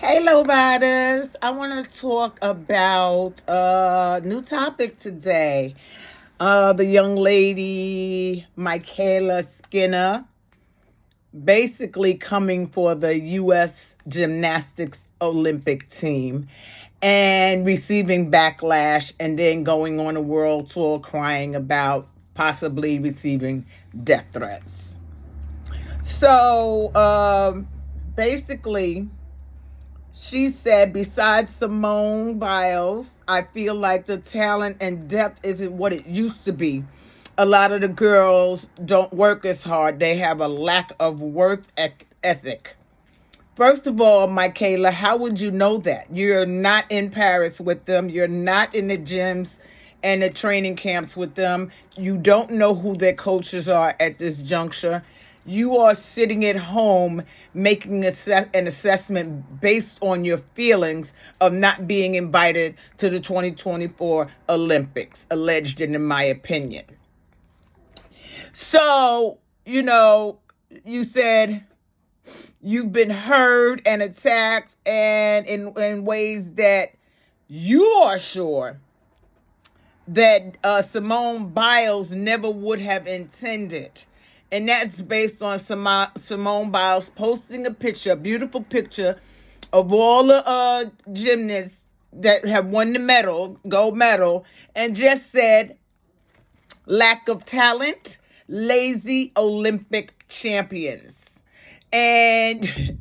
Hey, low riders. I want to talk about a new topic today. The young lady, MyKayla Skinner, basically coming for the U.S. Gymnastics Olympic team and receiving backlash and then going on a world tour crying about possibly receiving death threats. So, basically, she said, besides Simone Biles, I feel like the talent and depth isn't what it used to be. A lot of the girls don't work as hard. They have a lack of work ethic. First of all, Michaela, how would you know that? You're not in Paris with them. You're not in the gyms and the training camps with them. You don't know who their coaches are at this juncture. You are sitting at home making an assessment based on your feelings of not being invited to the 2024 Olympics, alleged in my opinion. So, you said you've been hurt and attacked and in ways that you are sure that Simone Biles never would have intended. And that's based on Simone Biles posting a picture, a beautiful picture of all the gymnasts that have won the medal, gold medal, and just said, lack of talent, lazy Olympic champions. And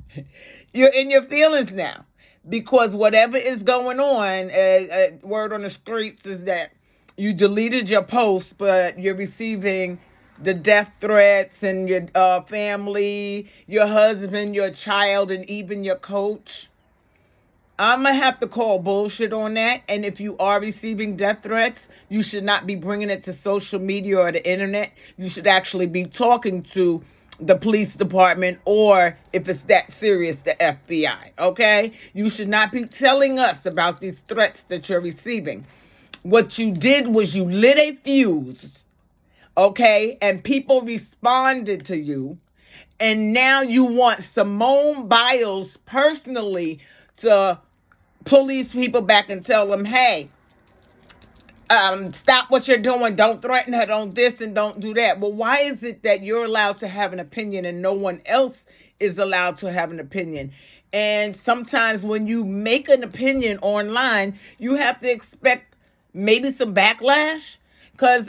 you're in your feelings now because whatever is going on, word on the streets is that you deleted your post, but you're receiving the death threats and your family, your husband, your child, and even your coach. I'm going to have to call bullshit on that. And if you are receiving death threats, you should not be bringing it to social media or the internet. You should actually be talking to the police department or, if it's that serious, the FBI. Okay? You should not be telling us about these threats that you're receiving. What you did was you lit a fuse, okay? And people responded to you. And now you want Simone Biles personally to pull these people back and tell them, hey, stop what you're doing. Don't threaten her. Don't this and don't do that. Well, why is it that you're allowed to have an opinion and no one else is allowed to have an opinion? And sometimes when you make an opinion online, you have to expect maybe some backlash. Because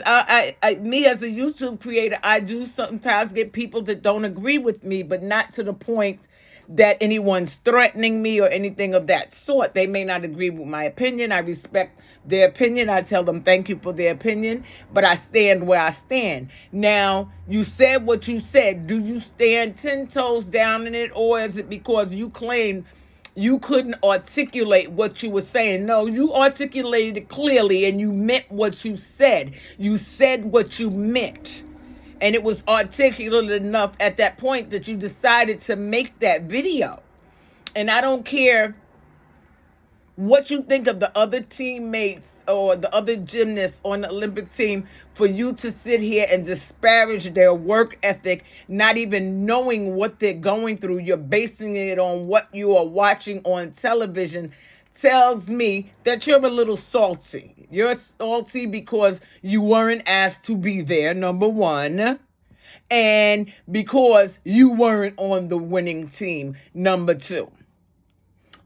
me as a YouTube creator, I do sometimes get people that don't agree with me, but not to the point that anyone's threatening me or anything of that sort. They may not agree with my opinion. I respect their opinion. I tell them thank you for their opinion, but I stand where I stand. Now, you said what you said. Do you stand 10 toes down in it, or is it because you claim you couldn't articulate what you were saying? No, you articulated it clearly and you meant what you said. You said what you meant. And it was articulate enough at that point that you decided to make that video. And I don't care what you think of the other teammates or the other gymnasts on the Olympic team for you to sit here and disparage their work ethic, not even knowing what they're going through. You're basing it on what you are watching on television. Tells me that you're a little salty. You're salty because you weren't asked to be there, number one. And because you weren't on the winning team, number two.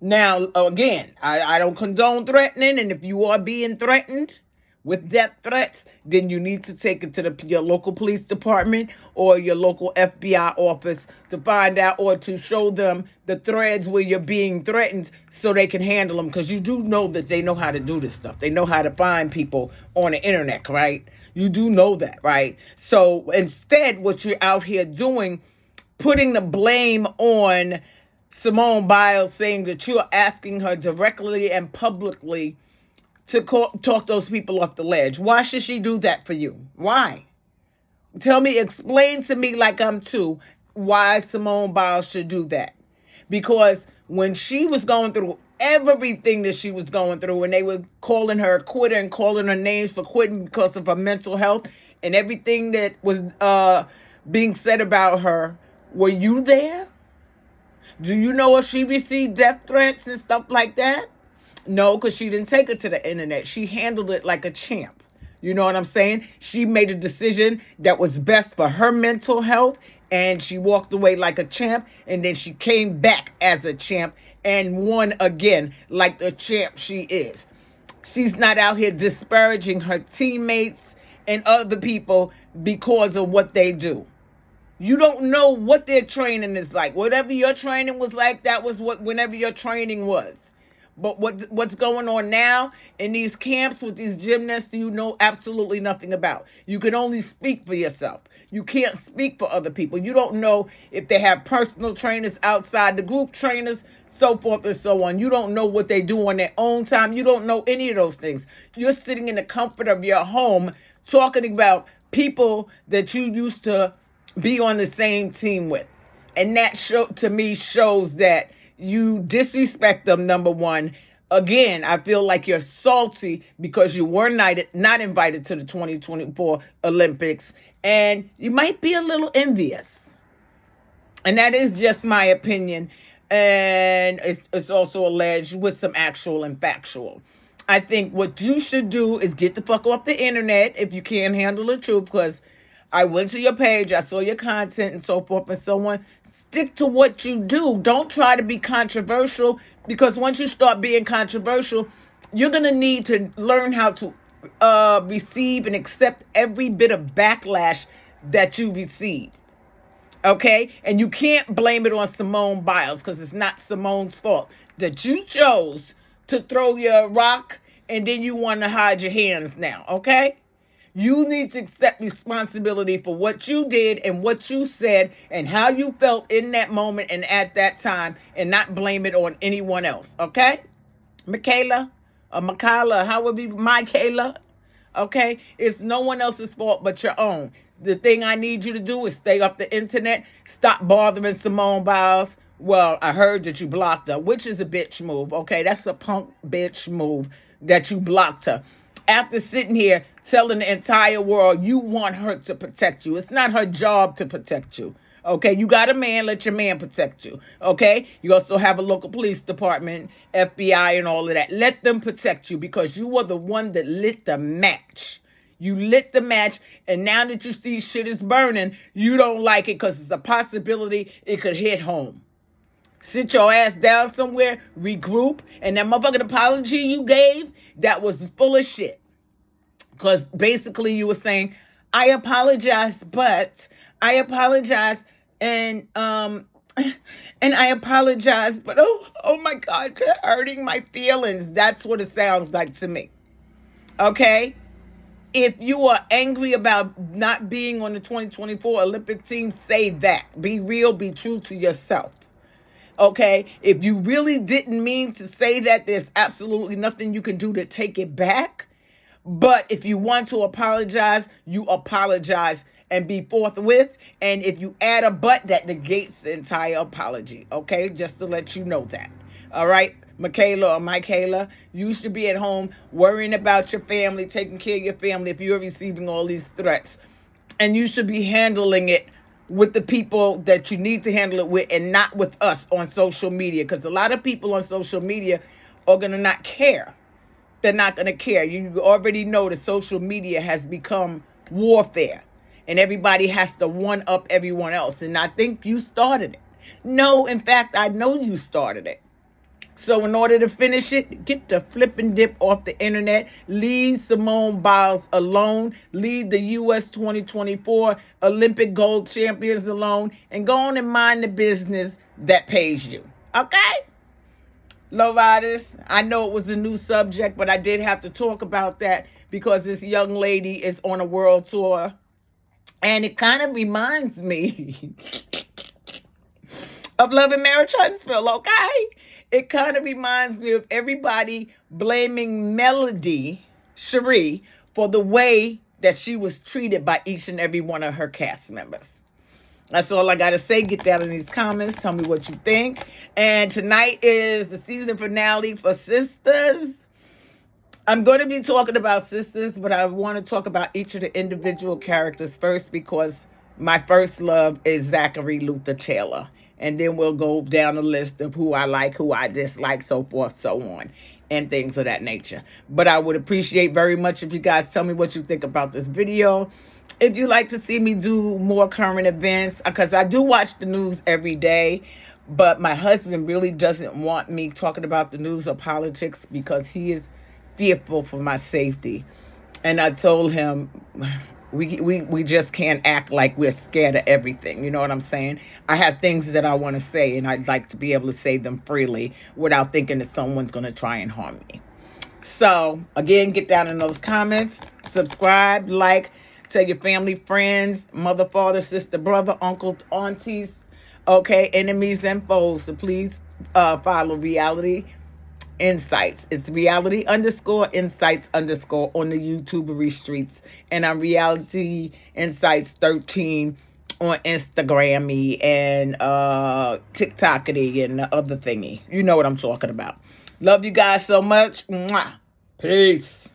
Now, again, I don't condone threatening, and if you are being threatened with death threats, then you need to take it to your local police department or your local FBI office to find out or to show them the threads where you're being threatened so they can handle them, because you do know that they know how to do this stuff. They know how to find people on the internet, right? You do know that, right? So instead, what you're out here doing, putting the blame on Simone Biles, saying that you are asking her directly and publicly to talk those people off the ledge. Why should she do that for you? Why? Explain to me like I'm two, why Simone Biles should do that. Because when she was going through everything that she was going through, and they were calling her a quitter and calling her names for quitting because of her mental health and everything that was being said about her, were you there? Do you know if she received death threats and stuff like that? No, because she didn't take it to the internet. She handled it like a champ. You know what I'm saying? She made a decision that was best for her mental health, and she walked away like a champ, and then she came back as a champ and won again like the champ she is. She's not out here disparaging her teammates and other people because of what they do. You don't know what their training is like. Whatever your training was like, that was what whenever your training was. But what's going on now in these camps with these gymnasts, you know absolutely nothing about. You can only speak for yourself. You can't speak for other people. You don't know if they have personal trainers outside the group trainers, so forth and so on. You don't know what they do on their own time. You don't know any of those things. You're sitting in the comfort of your home talking about people that you used to be on the same team with. And that to me shows that you disrespect them, number one. Again, I feel like you're salty because you were not invited to the 2024 Olympics, and you might be a little envious. And that is just my opinion, and it's also alleged with some actual and factual. I think what you should do is get the fuck off the internet if you can't handle the truth, because I went to your page, I saw your content and so forth and so on. Stick to what you do. Don't try to be controversial, because once you start being controversial, you're going to need to learn how to receive and accept every bit of backlash that you receive. Okay? And you can't blame it on Simone Biles, because it's not Simone's fault that you chose to throw your rock and then you want to hide your hands now. Okay? You need to accept responsibility for what you did and what you said and how you felt in that moment and at that time, and not blame it on anyone else. Okay? MyKayla, or MyKayla, how would be MyKayla? Okay? It's no one else's fault but your own. The thing I need you to do is stay off the internet. Stop bothering Simone Biles. Well, I heard that you blocked her, which is a bitch move. Okay? That's a punk bitch move that you blocked her. After sitting here telling the entire world you want her to protect you. It's not her job to protect you. Okay, you got a man, let your man protect you. Okay, you also have a local police department, FBI, and all of that. Let them protect you, because you were the one that lit the match. You lit the match, and now that you see shit is burning, you don't like it because it's a possibility it could hit home. Sit your ass down somewhere, regroup, and that motherfucking apology you gave, that was full of shit. Because basically you were saying, I apologize, but I apologize, and I apologize, but oh my God, they're hurting my feelings. That's what it sounds like to me. Okay? If you are angry about not being on the 2024 Olympic team, say that. Be real, be true to yourself. Okay? If you really didn't mean to say that, there's absolutely nothing you can do to take it back. But if you want to apologize, you apologize and be forthwith. And if you add a but, that negates the entire apology. Okay? Just to let you know that. All right? MyKayla or MyKayla, you should be at home worrying about your family, taking care of your family if you're receiving all these threats. And you should be handling it with the people that you need to handle it with, and not with us on social media. Because a lot of people on social media are going to not care. They're not going to care. You already know that social media has become warfare. And everybody has to one-up everyone else. And I think you started it. No, in fact, I know you started it. So in order to finish it, get the flip and dip off the internet. Leave Simone Biles alone. Leave the U.S. 2024 Olympic gold champions alone. And go on and mind the business that pays you. Okay? Lowriders, I know it was a new subject, but I did have to talk about that because this young lady is on a world tour. And it kind of reminds me of Love and Marriage Huntsville, okay? It kind of reminds me of everybody blaming Melody Cherie for the way that she was treated by each and every one of her cast members. That's all I got to say. Get down in these comments. Tell me what you think. And tonight is the season finale for Sisters. I'm going to be talking about Sisters, but I want to talk about each of the individual characters first, because my first love is Zachary Luther Taylor. and then we'll go down the list of who I like, who I dislike, so forth, so on, and things of that nature. But I would appreciate very much if you guys tell me what you think about this video. If you like to see me do more current events, because I do watch the news every day, but my husband really doesn't want me talking about the news or politics because he is fearful for my safety. And I told him, we just can't act like we're scared of everything. You know what I'm saying? I have things that I want to say, and I'd like to be able to say them freely without thinking that someone's going to try and harm me. So, again, get down in those comments, subscribe, like, tell your family, friends, mother, father, sister, brother, uncle, aunties, okay, enemies and foes. So please follow Reality Insights. It's reality_insights_ on the YouTubery streets. And I'm Reality Insights 13 on Instagram and TikTokity and the other thingy. You know what I'm talking about. Love you guys so much. Mwah. Peace.